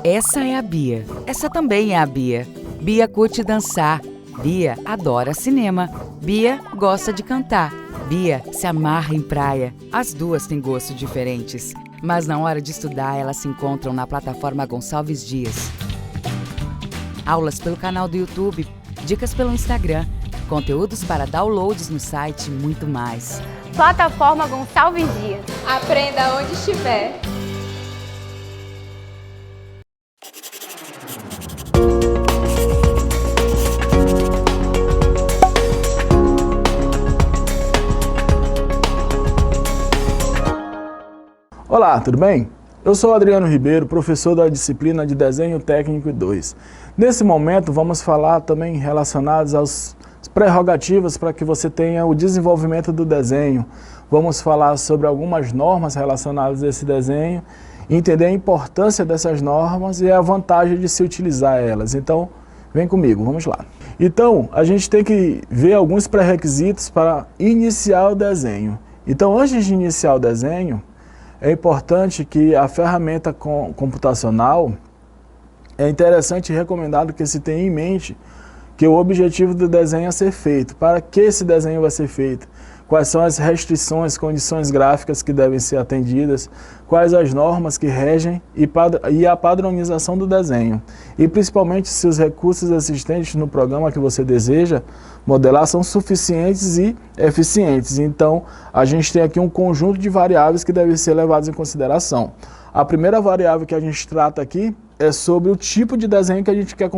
Essa é a Bia. Essa também é a Bia. Bia curte dançar. Bia adora cinema. Bia gosta de cantar. Bia se amarra em praia. As duas têm gostos diferentes. Mas na hora de estudar, elas se encontram na plataforma Gonçalves Dias. Aulas pelo canal do YouTube, dicas pelo Instagram, conteúdos para downloads no site e muito mais. Plataforma Gonçalves Dias. Aprenda onde estiver. Olá, tudo bem? Eu sou Adriano Ribeiro, professor da disciplina de Desenho Técnico 2. Nesse momento vamos falar também relacionados às prerrogativas para que você tenha o desenvolvimento do desenho. Vamos falar sobre algumas normas relacionadas a esse desenho, entender a importância dessas normas e a vantagem de se utilizar elas. Então, vem comigo, vamos lá. Então, a gente tem que ver alguns pré-requisitos para iniciar o desenho. Então, antes de iniciar o desenho, é importante que a ferramenta computacional, é interessante e recomendado que se tenha em mente que o objetivo do desenho é ser feito. Para que esse desenho vai ser feito? Quais são as restrições, condições gráficas que devem ser atendidas? Quais as normas que regem e a padronização do desenho? E principalmente se os recursos existentes no programa que você deseja modelar são suficientes e eficientes. Então, a gente tem aqui um conjunto de variáveis que devem ser levadas em consideração. A primeira variável que a gente trata aqui é sobre o tipo de desenho que a gente quer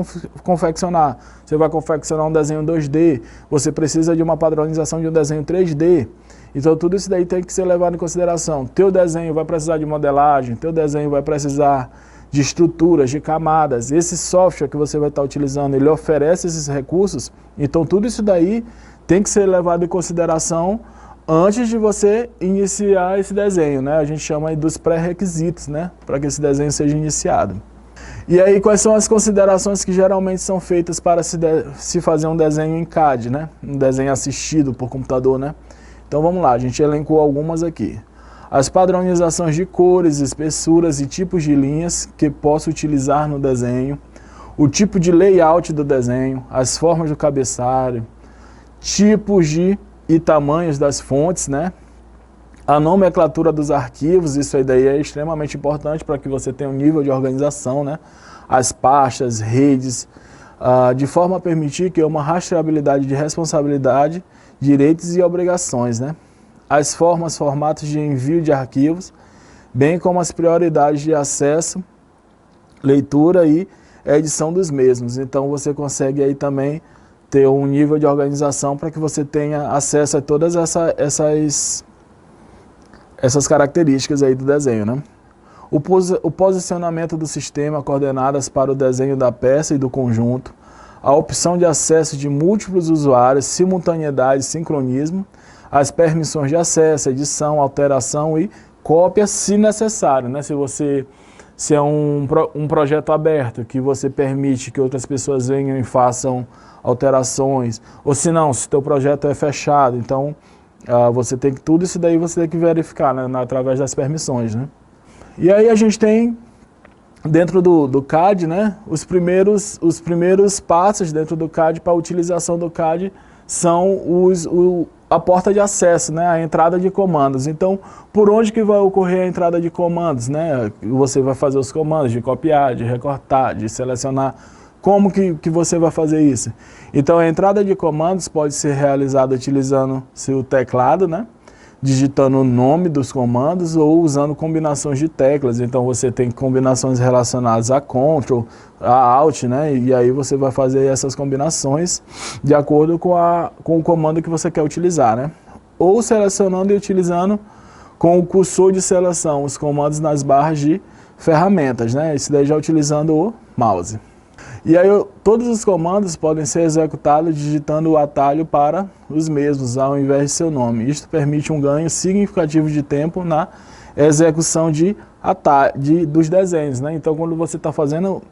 confeccionar. Você vai confeccionar um desenho 2D, você precisa de uma padronização de um desenho 3D. Então tudo isso daí tem que ser levado em consideração. Teu desenho vai precisar de modelagem, teu desenho vai precisar de estruturas, de camadas. Esse software que você vai estar utilizando, ele oferece esses recursos. Então tudo isso daí tem que ser levado em consideração antes de você iniciar esse desenho, né? A gente chama aí dos pré-requisitos, né? Para que esse desenho seja iniciado. E aí, quais são as considerações que geralmente são feitas para se fazer um desenho em CAD, né? Um desenho assistido por computador, né? Então vamos lá, a gente elencou algumas aqui. As padronizações de cores, espessuras e tipos de linhas que posso utilizar no desenho, o tipo de layout do desenho, as formas do cabeçalho, tipos de e tamanhos das fontes, né? A nomenclatura dos arquivos, isso aí daí é extremamente importante para que você tenha um nível de organização, né? As pastas, redes, de forma a permitir que uma rastreabilidade de responsabilidade, direitos e obrigações, né? As formas, formatos de envio de arquivos, bem como as prioridades de acesso, leitura e edição dos mesmos. Então você consegue aí também ter um nível de organização para que você tenha acesso a todas essas características aí do desenho, né? O posicionamento do sistema, coordenadas para o desenho da peça e do conjunto, a opção de acesso de múltiplos usuários, simultaneidade, sincronismo, as permissões de acesso, edição, alteração e cópia, se necessário, né? Se é um projeto aberto, que você permite que outras pessoas venham e façam alterações, ou se não, se teu projeto é fechado, então você tem que, tudo isso daí você tem que verificar, né, através das permissões, né? E aí a gente tem, dentro do CAD, né, os primeiros passos dentro do CAD para a utilização do CAD são a porta de acesso, né, a entrada de comandos. Então, por onde que vai ocorrer a entrada de comandos, né? Você vai fazer os comandos de copiar, de recortar, de selecionar. Como que você vai fazer isso? Então, a entrada de comandos pode ser realizada utilizando seu teclado, né? Digitando o nome dos comandos ou usando combinações de teclas. Então, você tem combinações relacionadas a Ctrl, a Alt, né? E aí você vai fazer essas combinações de acordo com o comando que você quer utilizar, né? Ou selecionando e utilizando com o cursor de seleção, os comandos nas barras de ferramentas, né? Isso daí já utilizando o mouse. E aí todos os comandos podem ser executados digitando o atalho para os mesmos, ao invés de seu nome. Isto permite um ganho significativo de tempo na execução dos desenhos, né? Então, quando você está fazendo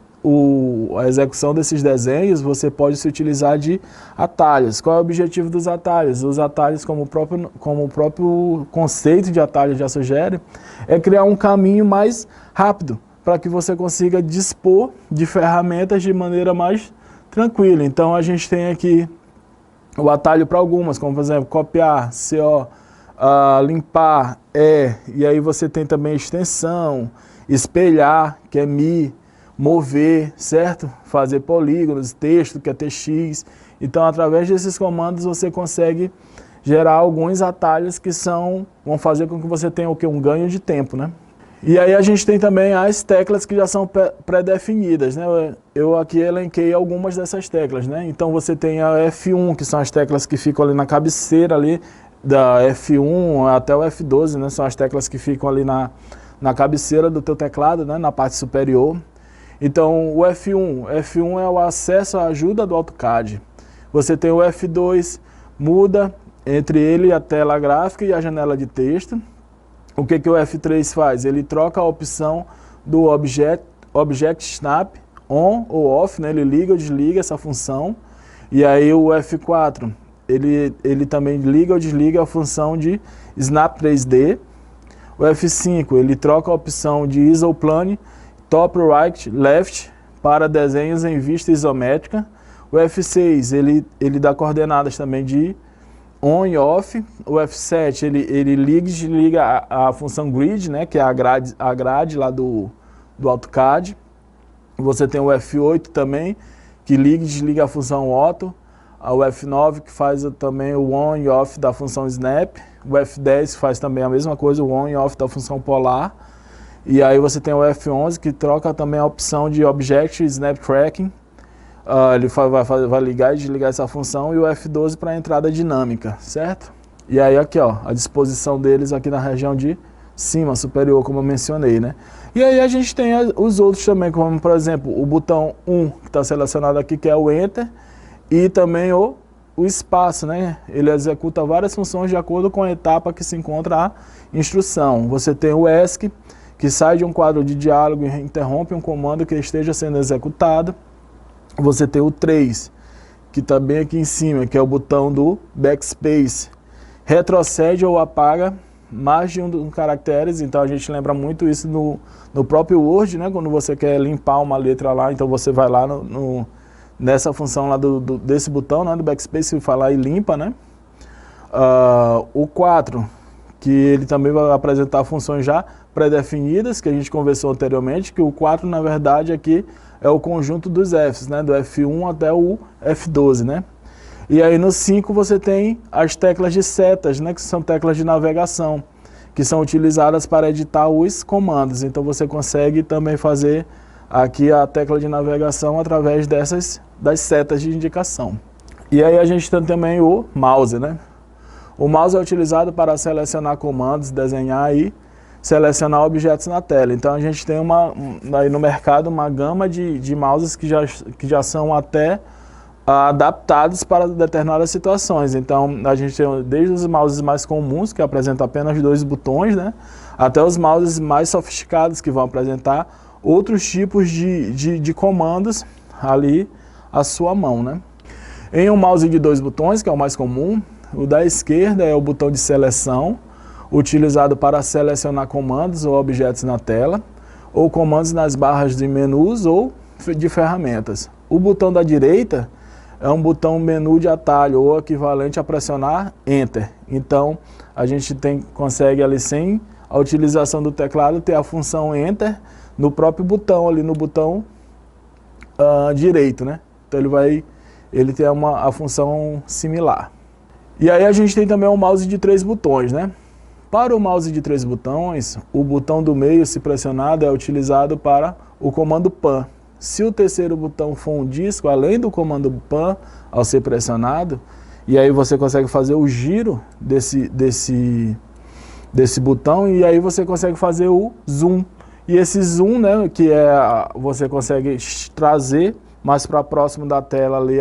a execução desses desenhos, você pode se utilizar de atalhos. Qual é o objetivo dos atalhos? Os atalhos, como o próprio conceito de atalho já sugere, é criar um caminho mais rápido para que você consiga dispor de ferramentas de maneira mais tranquila. Então a gente tem aqui o atalho para algumas, como por exemplo, copiar, CO, limpar, e aí você tem também extensão, espelhar, que é MI, mover, certo? Fazer polígonos, texto, que é TX. Então, através desses comandos, você consegue gerar alguns atalhos que vão fazer com que você tenha o quê? Um ganho de tempo, né? E aí a gente tem também as teclas que já são pré-definidas, né? Eu aqui elenquei algumas dessas teclas, né? Então você tem a F1, que são as teclas que ficam ali na cabeceira ali, da F1 até o F12, né? São as teclas que ficam ali na cabeceira do teu teclado, né? Na parte superior. Então o F1 é o acesso à ajuda do AutoCAD. Você tem o F2, muda entre ele a tela gráfica e a janela de texto. O que o F3 faz? Ele troca a opção do Object Snap On ou Off, né? Ele liga ou desliga essa função. E aí o F4, ele também liga ou desliga a função de Snap 3D. O F5, ele troca a opção de Isoplane, Top Right, Left para desenhos em vista isométrica. O F6, ele dá coordenadas também de On e Off. O F7, ele liga e desliga a função Grid, né, que é a grade lá do AutoCAD. Você tem o F8 também, que liga e desliga a função Auto. O F9, que faz também o On e Off da função Snap. O F10 faz também a mesma coisa, o On e Off da função Polar. E aí você tem o F11, que troca também a opção de Object Snap Tracking. Ele vai ligar e desligar essa função, e o F12 para a entrada dinâmica, certo? E aí aqui, ó, a disposição deles aqui na região de cima, superior, como eu mencionei, né? E aí a gente tem os outros também, como por exemplo, o botão 1, que está selecionado aqui, que é o Enter, e também o espaço, né? Ele executa várias funções de acordo com a etapa que se encontra a instrução. Você tem o ESC, que sai de um quadro de diálogo e interrompe um comando que esteja sendo executado. Você tem o 3, que está bem aqui em cima, que é o botão do Backspace. Retrocede ou apaga mais de um dos caracteres, então a gente lembra muito isso no próprio Word, né? Quando você quer limpar uma letra lá, então você vai lá nessa função lá desse botão, né? Do Backspace, vai lá e limpa, né? O 4, que ele também vai apresentar funções já pré-definidas, que a gente conversou anteriormente, que o 4, na verdade, aqui é o conjunto dos Fs, né? Do F1 até o F12, né? E aí no 5 você tem as teclas de setas, né? Que são teclas de navegação, que são utilizadas para editar os comandos. Então você consegue também fazer aqui a tecla de navegação através das setas de indicação. E aí a gente tem também o mouse, né? O mouse é utilizado para selecionar comandos, desenhar e selecionar objetos na tela. Então a gente tem aí no mercado uma gama de mouses que já são até adaptados para determinadas situações. Então a gente tem desde os mouses mais comuns, que apresentam apenas 2 botões, né, até os mouses mais sofisticados, que vão apresentar outros tipos de comandos ali à sua mão, né. Em um mouse de 2 botões, que é o mais comum, o da esquerda é o botão de seleção, utilizado para selecionar comandos ou objetos na tela, ou comandos nas barras de menus ou de ferramentas. O botão da direita é um botão menu de atalho, ou equivalente a pressionar Enter. Então, a gente consegue ali, sem a utilização do teclado, ter a função Enter no próprio botão, ali no botão direito, né? Então, ele tem a função similar. E aí a gente tem também um mouse de 3 botões, né? Para o mouse de 3 botões, o botão do meio, se pressionado, é utilizado para o comando PAN. Se o terceiro botão for um disco, além do comando PAN, ao ser pressionado, e aí você consegue fazer o giro desse botão, e aí você consegue fazer o zoom. E esse zoom, né, que você consegue trazer mais para próximo da tela ali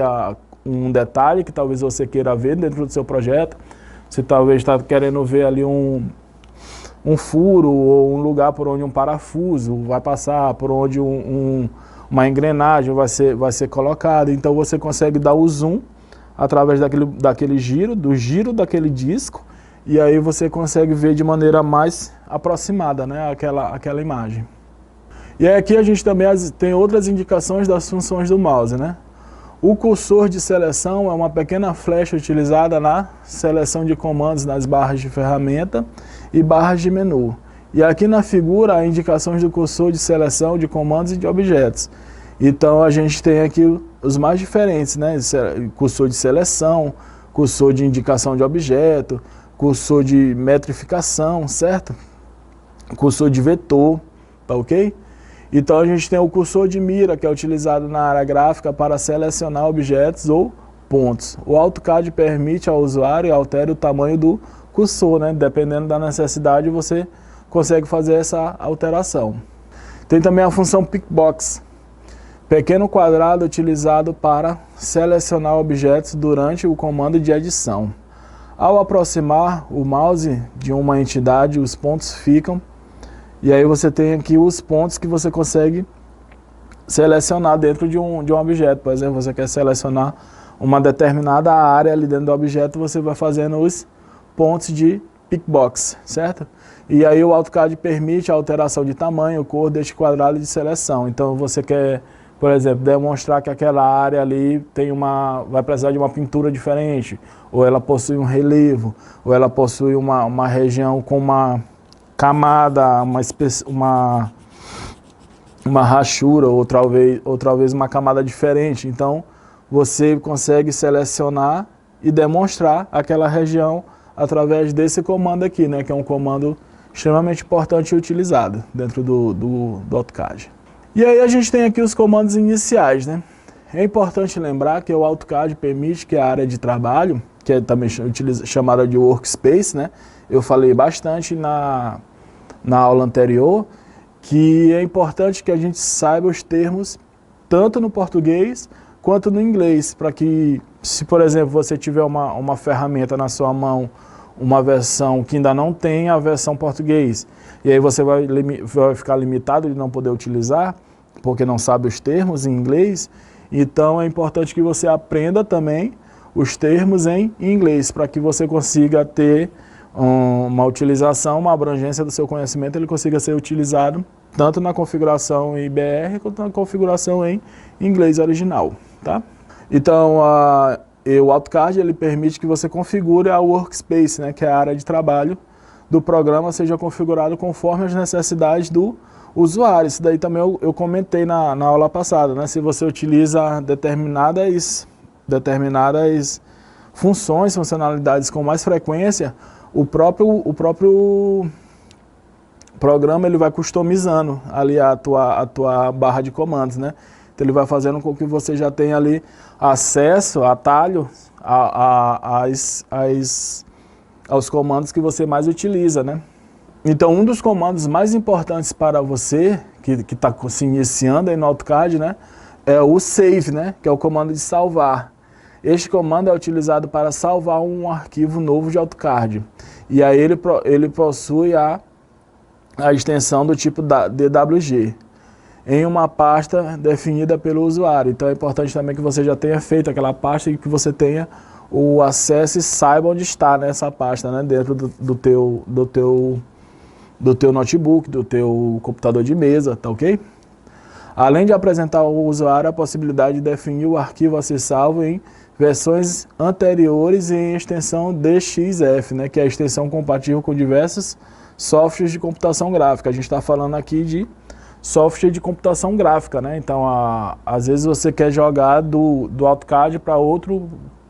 um detalhe que talvez você queira ver dentro do seu projeto. Você talvez está querendo ver ali um furo ou um lugar por onde um parafuso vai passar, por onde uma engrenagem vai ser colocada. Então você consegue dar o zoom através daquele giro daquele disco, e aí você consegue ver de maneira mais aproximada, né, aquela imagem. E aqui a gente também tem outras indicações das funções do mouse, né? O cursor de seleção é uma pequena flecha utilizada na seleção de comandos nas barras de ferramenta e barras de menu. E aqui na figura há indicações do cursor de seleção de comandos e de objetos. Então a gente tem aqui os mais diferentes, né? Cursor de seleção, cursor de indicação de objeto, cursor de metrificação, certo? Cursor de vetor, tá ok? Então a gente tem o cursor de mira, que é utilizado na área gráfica para selecionar objetos ou pontos. O AutoCAD permite ao usuário alterar o tamanho do cursor, né? Dependendo da necessidade você consegue fazer essa alteração. Tem também a função Pickbox, pequeno quadrado utilizado para selecionar objetos durante o comando de edição. Ao aproximar o mouse de uma entidade, os pontos ficam. E aí você tem aqui os pontos que você consegue selecionar dentro de um objeto. Por exemplo, você quer selecionar uma determinada área ali dentro do objeto, você vai fazendo os pontos de Pickbox, certo? E aí o AutoCAD permite a alteração de tamanho, cor deste quadrado de seleção. Então você quer, por exemplo, demonstrar que aquela área ali vai precisar de uma pintura diferente, ou ela possui um relevo, ou ela possui uma região com uma camada, uma rachura, ou talvez uma camada diferente. Então você consegue selecionar e demonstrar aquela região através desse comando aqui, né, que é um comando extremamente importante e utilizado dentro do AutoCAD. E aí a gente tem aqui os comandos iniciais, né? É importante lembrar que o AutoCAD permite que a área de trabalho, que é também chamada de Workspace, né? Eu falei bastante na aula anterior, que é importante que a gente saiba os termos tanto no português quanto no inglês, para que, se por exemplo você tiver uma ferramenta na sua mão, uma versão que ainda não tem a versão português, e aí você vai ficar limitado de não poder utilizar, porque não sabe os termos em inglês. Então é importante que você aprenda também os termos em inglês, para que você consiga ter uma utilização, uma abrangência do seu conhecimento, ele consiga ser utilizado tanto na configuração em BR quanto na configuração em inglês original, tá? Então o AutoCAD ele permite que você configure a Workspace, né, que é a área de trabalho do programa, seja configurado conforme as necessidades do usuário. Isso daí também eu comentei na aula passada, né? Se você utiliza determinadas funcionalidades com mais frequência, o próprio programa ele vai customizando ali a tua barra de comandos, né? Então ele vai fazendo com que você já tenha ali acesso, atalho aos comandos que você mais utiliza, né? Então um dos comandos mais importantes para você, que está se iniciando aí no AutoCAD, né? É o Save, né? Que é o comando de salvar. Este comando é utilizado para salvar um arquivo novo de AutoCAD. E aí ele possui a extensão do tipo DWG em uma pasta definida pelo usuário. Então é importante também que você já tenha feito aquela pasta e que você tenha o acesso e saiba onde está nessa pasta, né? Dentro do teu notebook, do teu computador de mesa, tá ok? Além de apresentar ao usuário a possibilidade de definir o arquivo a ser salvo em versões anteriores e em extensão DXF, né, que é a extensão compatível com diversos softwares de computação gráfica. A gente está falando aqui de software de computação gráfica, né? Então, às vezes você quer jogar do AutoCAD para o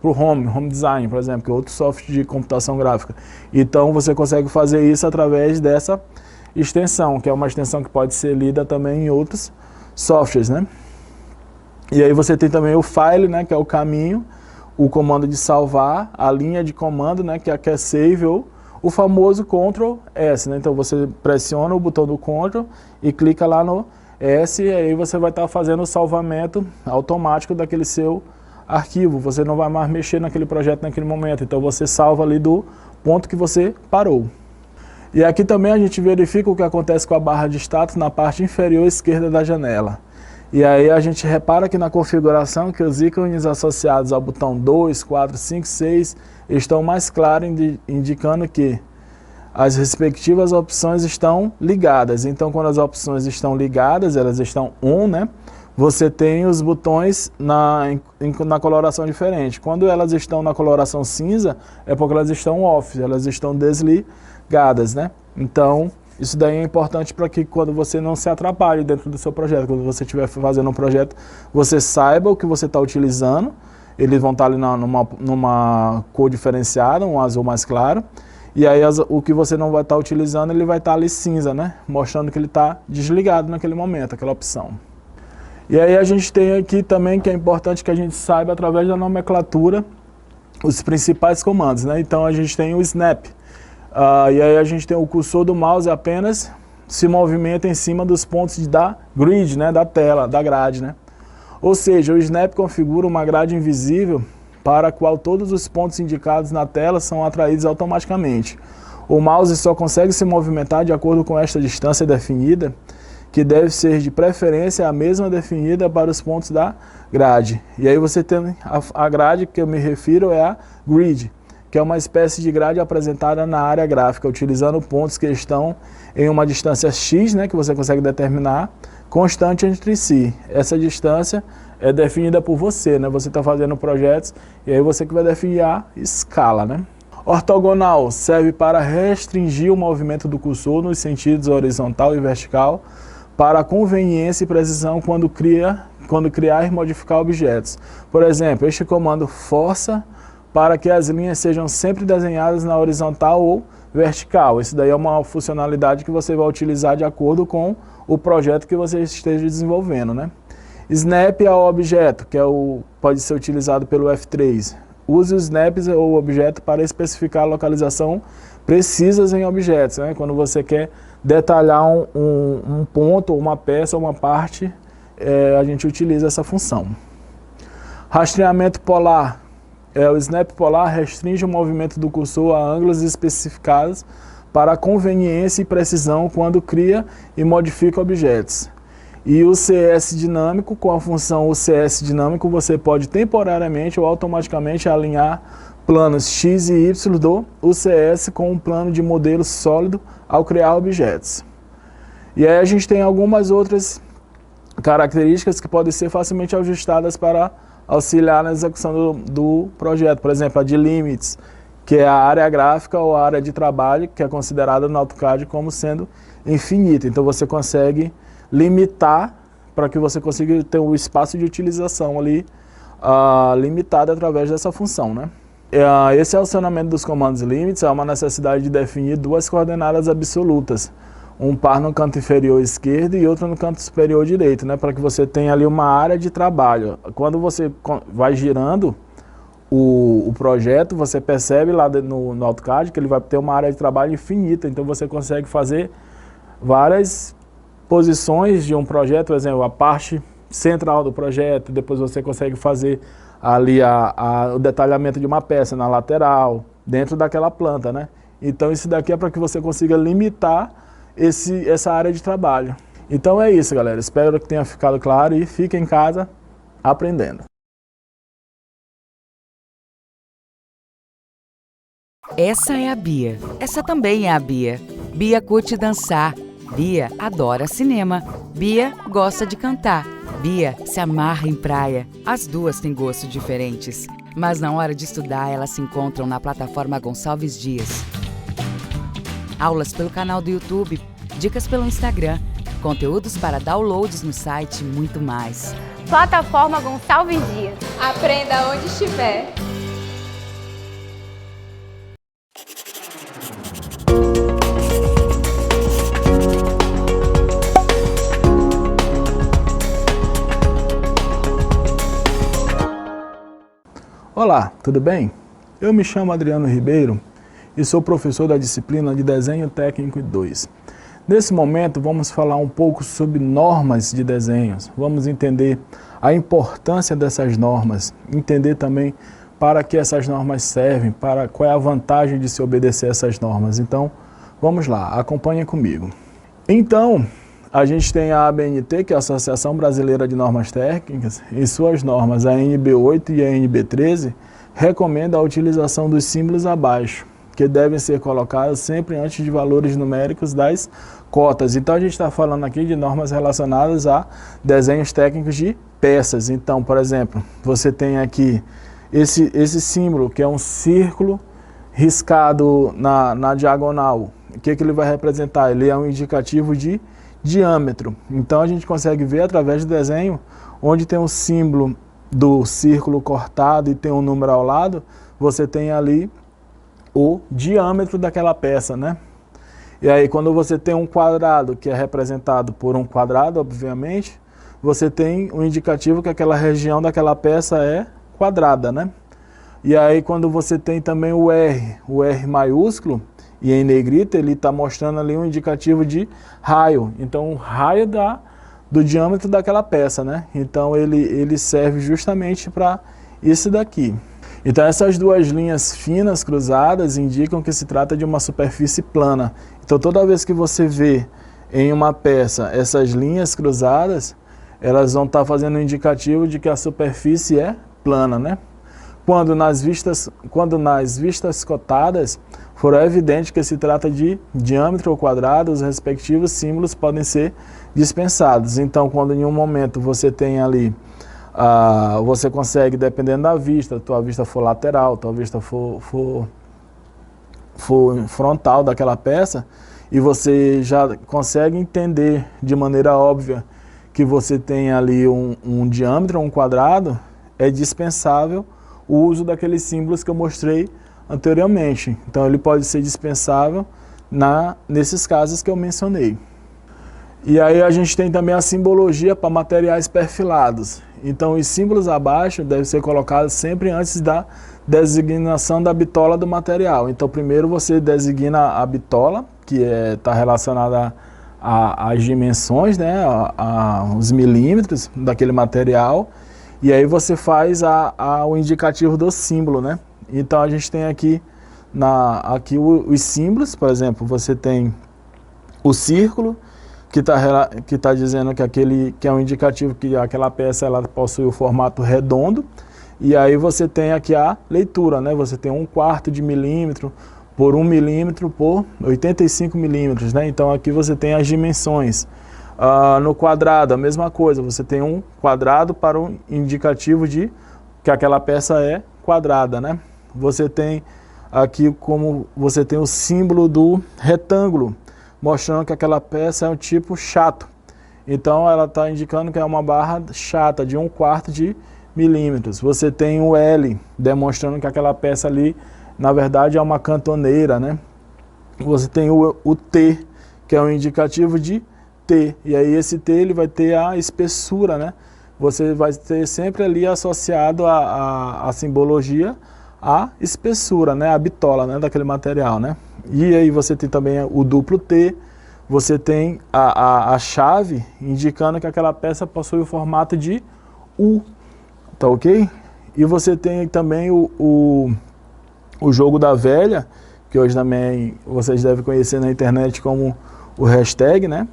Home Design, por exemplo, que é outro software de computação gráfica. Então, você consegue fazer isso através dessa extensão, que é uma extensão que pode ser lida também em outros softwares, né? E aí você tem também o File, né, que é o caminho, o comando de salvar, a linha de comando, né, que é Save, ou o famoso Ctrl S, né? Então você pressiona o botão do Ctrl e clica lá no S, e aí você vai estar fazendo o salvamento automático daquele seu arquivo. Você não vai mais mexer naquele projeto naquele momento, então você salva ali do ponto que você parou. E aqui também a gente verifica o que acontece com a barra de status na parte inferior esquerda da janela. E aí a gente repara que na configuração que os ícones associados ao botão 2, 4, 5, 6 estão mais claros, indicando que as respectivas opções estão ligadas. Então, quando as opções estão ligadas, elas estão on, né? Você tem os botões na coloração diferente. Quando elas estão na coloração cinza, é porque elas estão off, elas estão desligadas, né? Então, isso daí é importante para que quando você não se atrapalhe dentro do seu projeto, quando você estiver fazendo um projeto, você saiba o que você está utilizando. Eles vão estar ali numa cor diferenciada, um azul mais claro. E aí o que você não vai estar utilizando, ele vai estar ali cinza, né? Mostrando que ele está desligado naquele momento, aquela opção. E aí a gente tem aqui também que é importante que a gente saiba através da nomenclatura os principais comandos, né? Então a gente tem o snap. E aí a gente tem o cursor do mouse apenas se movimenta em cima dos pontos da grid, né? Da tela, da grade, né? Ou seja, o snap configura uma grade invisível para a qual todos os pontos indicados na tela são atraídos automaticamente. O mouse só consegue se movimentar de acordo com esta distância definida, que deve ser de preferência a mesma definida para os pontos da grade. E aí você tem a grade que eu me refiro é a grid, que é uma espécie de grade apresentada na área gráfica, utilizando pontos que estão em uma distância x, né, que você consegue determinar, constante entre si. Essa distância é definida por você, né? Você está fazendo projetos e aí você que vai definir a escala, né? Ortogonal serve para restringir o movimento do cursor nos sentidos horizontal e vertical para conveniência e precisão quando criar e modificar objetos. Por exemplo, este comando força para que as linhas sejam sempre desenhadas na horizontal ou vertical. Isso daí é uma funcionalidade que você vai utilizar de acordo com o projeto que você esteja desenvolvendo, né? Snap ao objeto, que pode ser utilizado pelo F3. Use os snaps ou objeto para especificar a localização precisas em objetos, né? Quando você quer detalhar um ponto, uma peça, uma parte, a gente utiliza essa função. Rastreamento polar. O snap polar restringe o movimento do cursor a ângulos especificados para conveniência e precisão quando cria e modifica objetos. E o CS dinâmico, com a função CS dinâmico, você pode temporariamente ou automaticamente alinhar planos X e Y do UCS com um plano de modelo sólido ao criar objetos. E aí a gente tem algumas outras características que podem ser facilmente ajustadas para auxiliar na execução do projeto. Por exemplo, a de limites, que é a área gráfica ou a área de trabalho, que é considerada no AutoCAD como sendo infinita. Então você consegue limitar para que você consiga ter um espaço de utilização ali limitado através dessa função, né? Esse acionamento dos comandos limites é uma necessidade de definir duas coordenadas absolutas, um par no canto inferior esquerdo e outro no canto superior direito, né? Para que você tenha ali uma área de trabalho. Quando você vai girando o projeto, você percebe lá no AutoCAD que ele vai ter uma área de trabalho infinita, então você consegue fazer várias posições de um projeto, por exemplo, a parte central do projeto, depois você consegue fazer ali o detalhamento de uma peça na lateral, dentro daquela planta, né? Então isso daqui é para que você consiga limitar essa área de trabalho. Então é isso, galera. Espero que tenha ficado claro e fique em casa aprendendo. Essa é a Bia. Essa também é a Bia. Bia curte dançar. Bia adora cinema. Bia gosta de cantar. Bia se amarra em praia. As duas têm gostos diferentes, mas na hora de estudar elas se encontram na plataforma Gonçalves Dias. Aulas pelo canal do YouTube, dicas pelo Instagram, conteúdos para downloads no site e muito mais. Plataforma Gonçalves Dias. Aprenda onde estiver. Olá, tudo bem? Eu me chamo Adriano Ribeiro e sou professor da disciplina de Desenho Técnico 2. Nesse momento vamos falar um pouco sobre normas de desenhos. Vamos entender a importância dessas normas, entender também para que essas normas servem, qual é a vantagem de se obedecer a essas normas. Então, vamos lá, acompanhem comigo. Então, a gente tem a ABNT, que é a Associação Brasileira de Normas Técnicas, em suas normas, a NB8 e a NB13, recomenda a utilização dos símbolos abaixo, que devem ser colocadas sempre antes de valores numéricos das cotas. Então a gente está falando aqui de normas relacionadas a desenhos técnicos de peças. Então, por exemplo, você tem aqui esse símbolo, que é um círculo riscado na diagonal. O que ele vai representar? Ele é um indicativo de diâmetro. Então a gente consegue ver através do desenho, onde tem o símbolo do círculo cortado e tem um número ao lado, você tem ali o diâmetro daquela peça, né? E aí quando você tem um quadrado, que é representado por um quadrado, obviamente, você tem um indicativo que aquela região daquela peça é quadrada, né? E aí quando você tem também o R maiúsculo, e em negrita, ele está mostrando ali um indicativo de raio. Então o raio do diâmetro daquela peça, né? Então ele serve justamente para isso daqui. Então essas duas linhas finas cruzadas indicam que se trata de uma superfície plana. Então toda vez que você vê em uma peça essas linhas cruzadas, elas vão estar fazendo um indicativo de que a superfície é plana, né? Quando nas vistas cotadas for evidente que se trata de diâmetro ou quadrado, os respectivos símbolos podem ser dispensados. Então, quando em um momento você tem ali, você consegue, dependendo da vista, tua vista for lateral, tua vista for frontal daquela peça, e você já consegue entender de maneira óbvia que você tem ali um diâmetro, um quadrado, é dispensável o uso daqueles símbolos que eu mostrei anteriormente. Então ele pode ser dispensável nesses casos que eu mencionei. E aí a gente tem também a simbologia para materiais perfilados. Então os símbolos abaixo devem ser colocados sempre antes da designação da bitola do material. Então primeiro você designa a bitola, que está relacionada às dimensões, né, os milímetros daquele material, e aí você faz o indicativo do símbolo, né? Então a gente tem aqui os símbolos, por exemplo, você tem o círculo, que tá dizendo que é um indicativo que aquela peça ela possui o formato redondo, e aí você tem aqui a leitura, né? Você tem 1/4 de milímetro por 1 milímetro por 85 milímetros, né? Então aqui você tem as dimensões. No quadrado, a mesma coisa, você tem um quadrado para um indicativo de que aquela peça é quadrada, né? Você tem aqui como você tem o símbolo do retângulo, mostrando que aquela peça é um tipo chato. Então ela está indicando que é uma barra chata de 1/4 de milímetros. Você tem o L, demonstrando que aquela peça ali, na verdade, é uma cantoneira, né? Você tem o T, que é um indicativo de T, e aí esse T ele vai ter a espessura, né? Você vai ter sempre ali associado a simbologia a espessura, né? A bitola, né? Daquele material, né? E aí você tem também o duplo T, você tem a chave indicando que aquela peça possui o formato de U, tá ok? E você tem também o jogo da velha, que hoje também vocês devem conhecer na internet como o hashtag, né?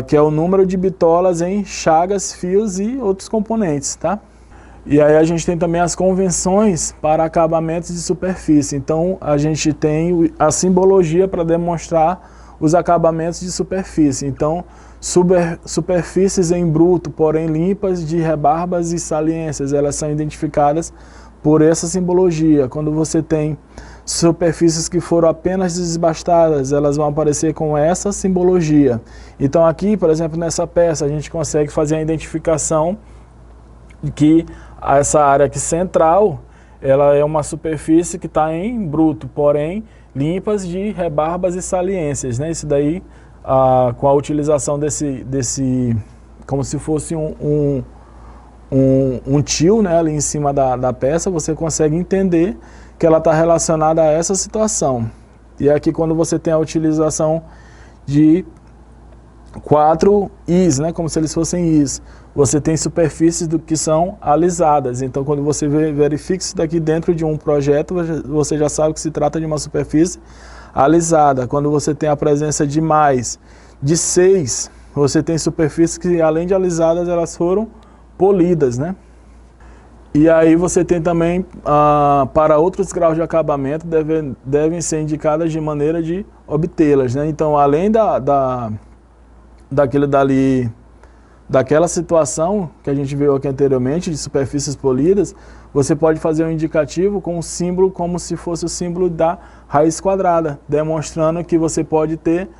Que é o número de bitolas em chagas, fios e outros componentes, tá? E aí a gente tem também as convenções para acabamentos de superfície. Então a gente tem a simbologia para demonstrar os acabamentos de superfície. Então superfícies em bruto, porém limpas, de rebarbas e saliências, elas são identificadas por essa simbologia. Quando você tem superfícies que foram apenas desbastadas, elas vão aparecer com essa simbologia. Então aqui, por exemplo, nessa peça, a gente consegue fazer a identificação de que essa área aqui central, ela é uma superfície que está em bruto, porém limpas de rebarbas e saliências, né? Isso daí, com a utilização desse como se fosse um tio, né, ali em cima da peça, você consegue entender que ela está relacionada a essa situação. E aqui quando você tem a utilização de 4 Is, né, como se eles fossem Is, você tem superfícies que são alisadas. Então quando você verifica isso daqui dentro de um projeto, você já sabe que se trata de uma superfície alisada. Quando você tem a presença de mais de 6, você tem superfícies que além de alisadas, elas foram polidas, né? E aí você tem também, para outros graus de acabamento, devem ser indicadas de maneira de obtê-las, né? Então, além daquela situação que a gente viu aqui anteriormente, de superfícies polidas, você pode fazer um indicativo com um símbolo como se fosse o símbolo da raiz quadrada, demonstrando que você pode ter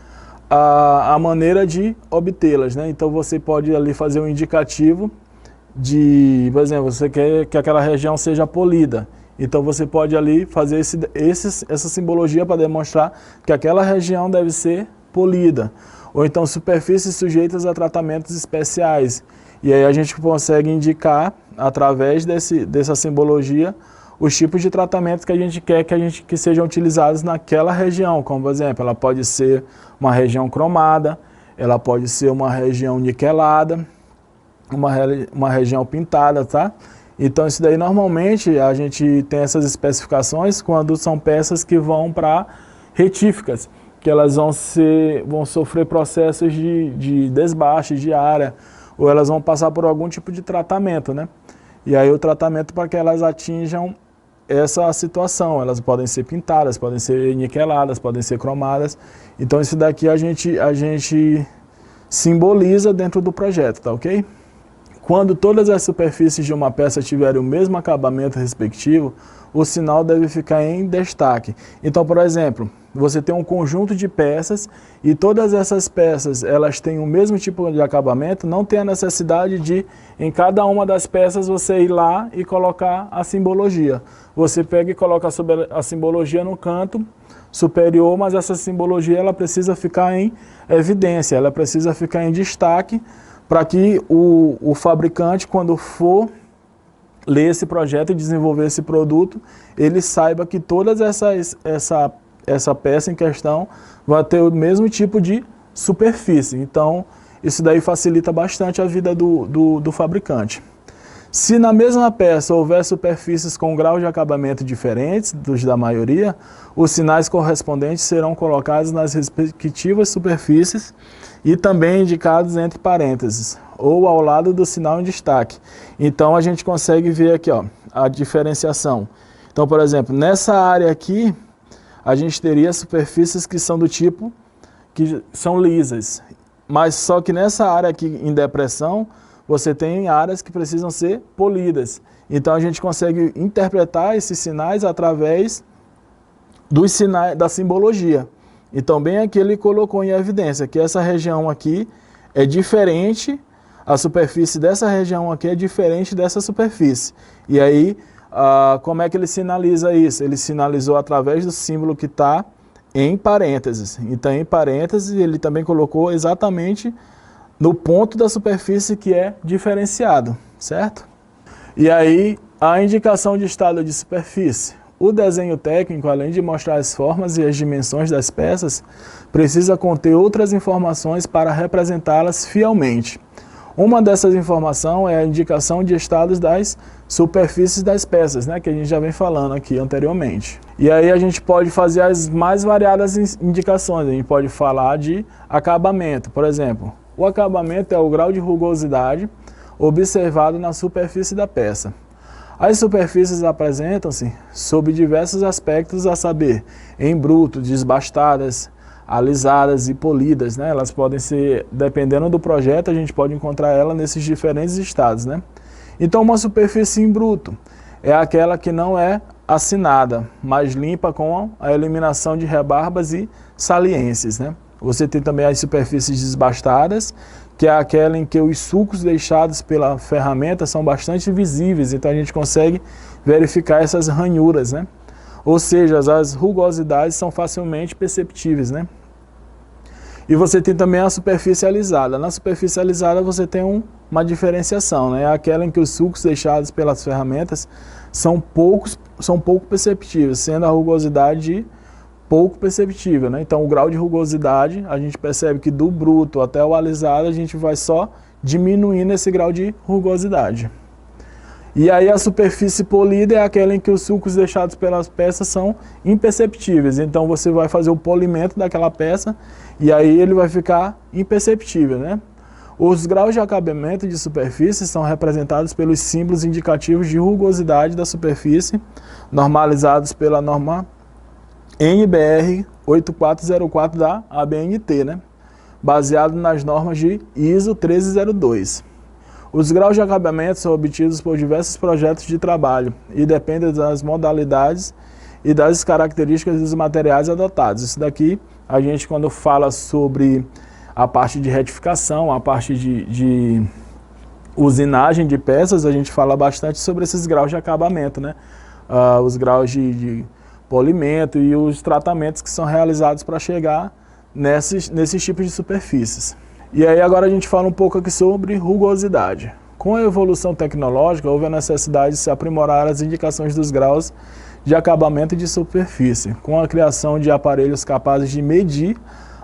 a maneira de obtê-las, né? Então você pode ali fazer um indicativo de, por exemplo, você quer que aquela região seja polida, então você pode ali fazer essa simbologia para demonstrar que aquela região deve ser polida. Ou então superfícies sujeitas a tratamentos especiais. E aí a gente consegue indicar, através dessa simbologia, os tipos de tratamentos que a gente quer que sejam utilizados naquela região. Como, por exemplo, ela pode ser uma região cromada, ela pode ser uma região niquelada, uma região pintada, tá? Então isso daí normalmente a gente tem essas especificações quando são peças que vão para retíficas, que elas vão sofrer processos de desbaste de área, ou elas vão passar por algum tipo de tratamento, né? E aí o tratamento para que elas atinjam essa situação, elas podem ser pintadas, podem ser niqueladas, podem ser cromadas. Então isso daqui a gente simboliza dentro do projeto, tá ok? Quando todas as superfícies de uma peça tiverem o mesmo acabamento respectivo, o sinal deve ficar em destaque. Então, por exemplo, você tem um conjunto de peças e todas essas peças elas têm o mesmo tipo de acabamento, não tem a necessidade de, em cada uma das peças, você ir lá e colocar a simbologia. Você pega e coloca a simbologia no canto superior, mas essa simbologia ela precisa ficar em evidência, ela precisa ficar em destaque, para que o fabricante, quando for ler esse projeto e desenvolver esse produto, ele saiba que todas essa peça em questão vai ter o mesmo tipo de superfície. Então, isso daí facilita bastante a vida do fabricante. Se na mesma peça houver superfícies com graus de acabamento diferentes dos da maioria, os sinais correspondentes serão colocados nas respectivas superfícies e também indicados entre parênteses, ou ao lado do sinal em destaque. Então a gente consegue ver aqui, ó, a diferenciação. Então, por exemplo, nessa área aqui, a gente teria superfícies que são do tipo, que são lisas, mas só que nessa área aqui em depressão, você tem áreas que precisam ser polidas. Então a gente consegue interpretar esses sinais através dos sinais da simbologia. Então bem aqui ele colocou em evidência que essa região aqui é diferente, a superfície dessa região aqui é diferente dessa superfície. E aí, como é que ele sinaliza isso? Ele sinalizou através do símbolo que está em parênteses. Então em parênteses ele também colocou exatamente no ponto da superfície que é diferenciado, certo? E aí, a indicação de estado de superfície. O desenho técnico, além de mostrar as formas e as dimensões das peças, precisa conter outras informações para representá-las fielmente. Uma dessas informações é a indicação de estados das superfícies das peças, né, que a gente já vem falando aqui anteriormente. E aí a gente pode fazer as mais variadas indicações. A gente pode falar de acabamento, por exemplo. O acabamento é o grau de rugosidade observado na superfície da peça. As superfícies apresentam-se sob diversos aspectos, a saber, em bruto, desbastadas, alisadas e polidas, né? Elas podem ser, dependendo do projeto, a gente pode encontrar ela nesses diferentes estados, né? Então, uma superfície em bruto é aquela que não é assinada, mas limpa com a eliminação de rebarbas e saliências, né? Você tem também as superfícies desbastadas, que é aquela em que os sulcos deixados pela ferramenta são bastante visíveis, então a gente consegue verificar essas ranhuras, né? Ou seja, as rugosidades são facilmente perceptíveis, né? E você tem também a superfície alisada. Na superfície alisada você tem uma diferenciação, né? É aquela em que os sulcos deixados pelas ferramentas são pouco perceptíveis, sendo a rugosidade pouco perceptível, né? Então o grau de rugosidade, a gente percebe que do bruto até o alisado a gente vai só diminuindo esse grau de rugosidade. E aí a superfície polida é aquela em que os sulcos deixados pelas peças são imperceptíveis. Então você vai fazer o polimento daquela peça e aí ele vai ficar imperceptível, né? Os graus de acabamento de superfície são representados pelos símbolos indicativos de rugosidade da superfície, normalizados pela norma NBR 8404 da ABNT, né? Baseado nas normas de ISO 1302. Os graus de acabamento são obtidos por diversos projetos de trabalho e dependem das modalidades e das características dos materiais adotados. Isso daqui, a gente quando fala sobre a parte de retificação, a parte de usinagem de peças, a gente fala bastante sobre esses graus de acabamento, né? Os graus de polimento e os tratamentos que são realizados para chegar nesses tipos de superfícies. E aí agora a gente fala um pouco aqui sobre rugosidade. Com a evolução tecnológica, houve a necessidade de se aprimorar as indicações dos graus de acabamento de superfície, com a criação de aparelhos capazes de medir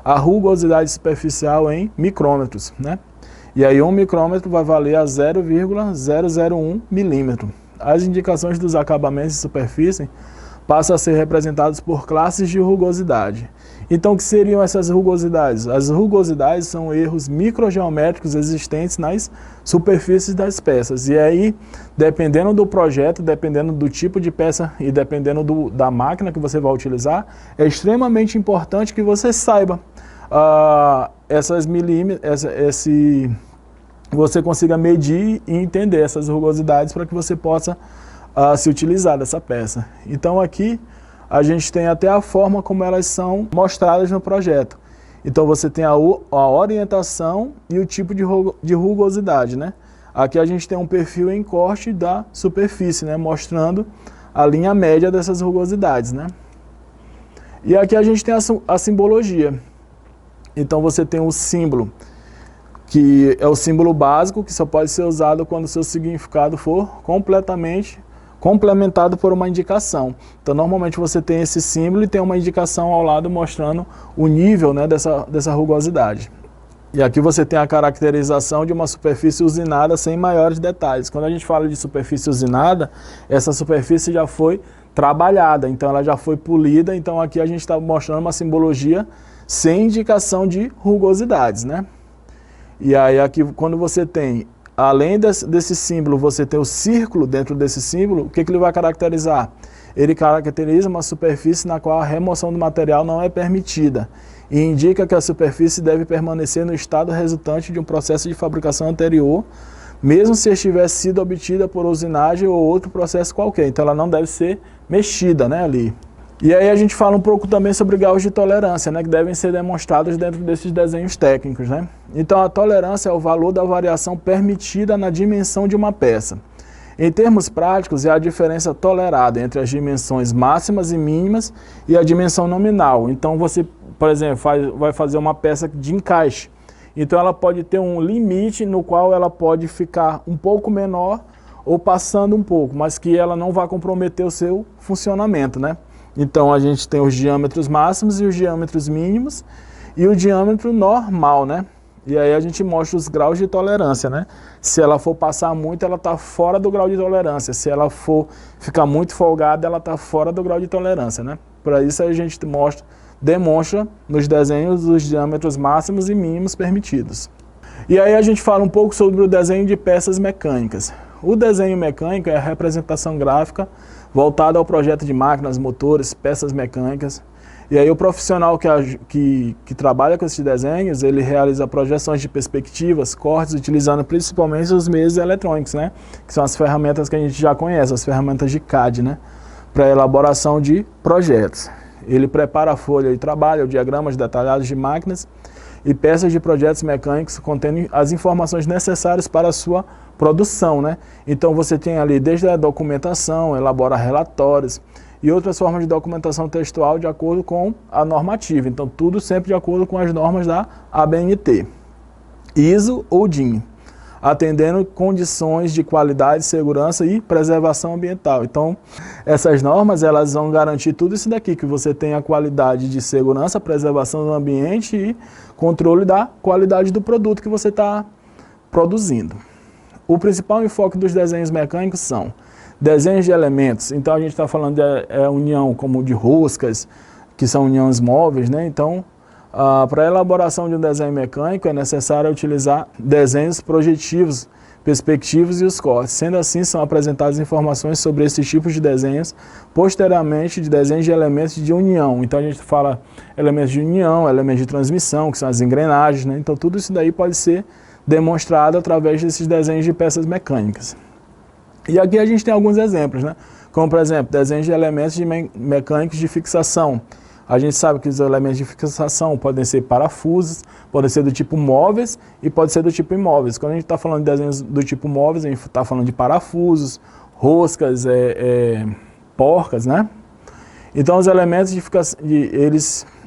a rugosidade superficial em micrômetros, né? E aí 1 micrômetro vai valer a 0,001 milímetro. As indicações dos acabamentos de superfície passam a ser representadas por classes de rugosidade. Então, o que seriam essas rugosidades? As rugosidades são erros microgeométricos existentes nas superfícies das peças. E aí, dependendo do projeto, dependendo do tipo de peça e dependendo da máquina que você vai utilizar, é extremamente importante que você saiba você consiga medir e entender essas rugosidades para que você possa se utilizar dessa peça. Então, aqui a gente tem até a forma como elas são mostradas no projeto. Então você tem a orientação e o tipo de rugosidade, né? Aqui a gente tem um perfil em corte da superfície, né? Mostrando a linha média dessas rugosidades, né? E aqui a gente tem a simbologia. Então você tem o símbolo, que é o símbolo básico, que só pode ser usado quando o seu significado for complementado por uma indicação. Então, normalmente você tem esse símbolo e tem uma indicação ao lado mostrando o nível, né, dessa rugosidade. E aqui você tem a caracterização de uma superfície usinada sem maiores detalhes. Quando a gente fala de superfície usinada, essa superfície já foi trabalhada, então ela já foi polida. Então aqui a gente está mostrando uma simbologia sem indicação de rugosidades, né? E aí aqui quando você tem, além desse símbolo, você tem o círculo dentro desse símbolo, o que ele vai caracterizar? Ele caracteriza uma superfície na qual a remoção do material não é permitida e indica que a superfície deve permanecer no estado resultante de um processo de fabricação anterior, mesmo se estivesse sido obtida por usinagem ou outro processo qualquer. Então ela não deve ser mexida, né, ali. E aí a gente fala um pouco também sobre graus de tolerância, né, que devem ser demonstrados dentro desses desenhos técnicos, né? Então a tolerância é o valor da variação permitida na dimensão de uma peça. Em termos práticos, é a diferença tolerada entre as dimensões máximas e mínimas e a dimensão nominal. Então você, por exemplo, vai fazer uma peça de encaixe. Então ela pode ter um limite no qual ela pode ficar um pouco menor ou passando um pouco, mas que ela não vai comprometer o seu funcionamento, né? Então a gente tem os diâmetros máximos e os diâmetros mínimos e o diâmetro normal, né? E aí a gente mostra os graus de tolerância, né? Se ela for passar muito, ela está fora do grau de tolerância. Se ela for ficar muito folgada, ela está fora do grau de tolerância, né? Para isso a gente demonstra nos desenhos os diâmetros máximos e mínimos permitidos. E aí a gente fala um pouco sobre o desenho de peças mecânicas. O desenho mecânico é a representação gráfica voltada ao projeto de máquinas, motores, peças mecânicas. E aí o profissional que trabalha com esses desenhos, ele realiza projeções de perspectivas, cortes, utilizando principalmente os meios eletrônicos, né? Que são as ferramentas que a gente já conhece, as ferramentas de CAD, né? Para elaboração de projetos. Ele prepara a folha de trabalho, diagramas detalhados de máquinas e peças de projetos mecânicos contendo as informações necessárias para a sua produção, né? Então você tem ali desde a documentação, elabora relatórios e outras formas de documentação textual de acordo com a normativa. Então tudo sempre de acordo com as normas da ABNT, ISO ou DIN, atendendo condições de qualidade, segurança e preservação ambiental. Então essas normas elas vão garantir tudo isso daqui, que você tem a qualidade de segurança, preservação do ambiente e controle da qualidade do produto que você está produzindo. O principal enfoque dos desenhos mecânicos são desenhos de elementos. Então a gente está falando de união como de roscas, que são uniões móveis, né? Então Para a elaboração de um desenho mecânico é necessário utilizar desenhos projetivos, perspectivos e os cortes. Sendo assim, são apresentadas informações sobre esses tipos de desenhos, posteriormente de desenhos de elementos de união. Então a gente fala elementos de união, elementos de transmissão, que são as engrenagens, né? Então tudo isso daí pode ser demonstrado através desses desenhos de peças mecânicas. E aqui a gente tem alguns exemplos, né? Como por exemplo, desenhos de elementos mecânicos de fixação. A gente sabe que os elementos de fixação podem ser parafusos, podem ser do tipo móveis e podem ser do tipo imóveis. Quando a gente está falando de desenhos do tipo móveis, a gente está falando de parafusos, roscas, porcas, né? Então os elementos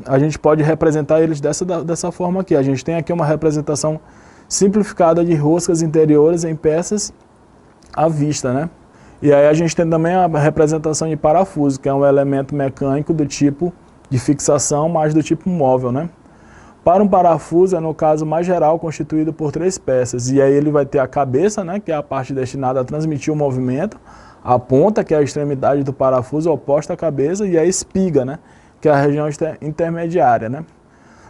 a gente pode representar eles dessa forma aqui. A gente tem aqui uma representação simplificada de roscas interiores em peças à vista, né? E aí a gente tem também a representação de parafuso, que é um elemento mecânico do tipo de fixação, mas do tipo móvel, né? Para um parafuso, é no caso mais geral, constituído por 3 peças. E aí ele vai ter a cabeça, né, que é a parte destinada a transmitir o movimento, a ponta, que é a extremidade do parafuso oposta à cabeça, e a espiga, né, que é a região intermediária, né?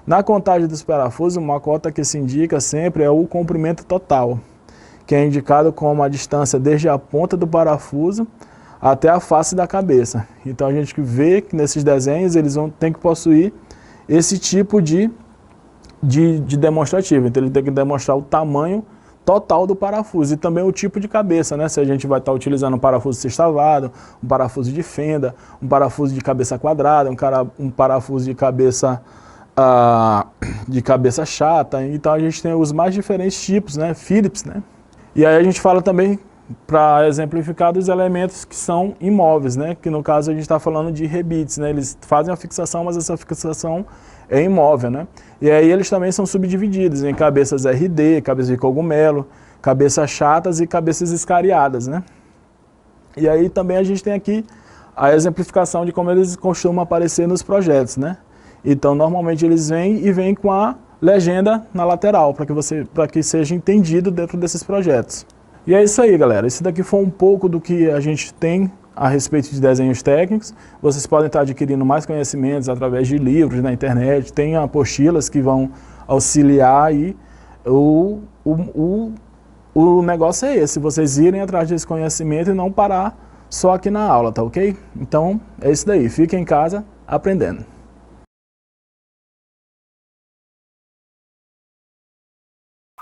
Na contagem dos parafusos, uma cota que se indica sempre é o comprimento total, que é indicado como a distância desde a ponta do parafuso até a face da cabeça. Então a gente vê que nesses desenhos eles têm que possuir esse tipo de demonstrativo. Então ele tem que demonstrar o tamanho total do parafuso e também o tipo de cabeça, né? Se a gente vai estar utilizando um parafuso sextavado, um parafuso de fenda, um parafuso de cabeça quadrada, um parafuso de cabeça chata. Então a gente tem os mais diferentes tipos, né? Phillips, né? E aí a gente fala também, para exemplificar, dos elementos que são imóveis, né? Que no caso a gente está falando de rebites, né? Eles fazem a fixação, mas essa fixação é imóvel, né? E aí eles também são subdivididos em cabeças RD, cabeças de cogumelo, cabeças chatas e cabeças escariadas, né? E aí também a gente tem aqui a exemplificação de como eles costumam aparecer nos projetos, né? Então normalmente eles vêm com a legenda na lateral, para que seja entendido dentro desses projetos. E é isso aí, galera. Esse daqui foi um pouco do que a gente tem a respeito de desenhos técnicos. Vocês podem estar adquirindo mais conhecimentos através de livros na internet, tem apostilas que vão auxiliar aí. O negócio é esse, vocês irem atrás desse conhecimento e não parar só aqui na aula, tá ok? Então, é isso daí. Fiquem em casa aprendendo.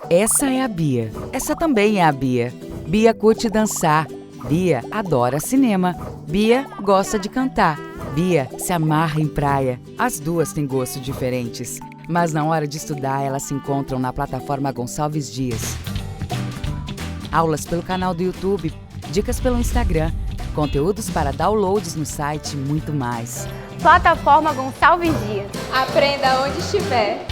Essa é a Bia. Essa também é a Bia. Bia curte dançar. Bia adora cinema. Bia gosta de cantar. Bia se amarra em praia. As duas têm gostos diferentes, mas na hora de estudar elas se encontram na plataforma Gonçalves Dias. Aulas pelo canal do YouTube, dicas pelo Instagram, conteúdos para downloads no site e muito mais. Plataforma Gonçalves Dias. Aprenda onde estiver.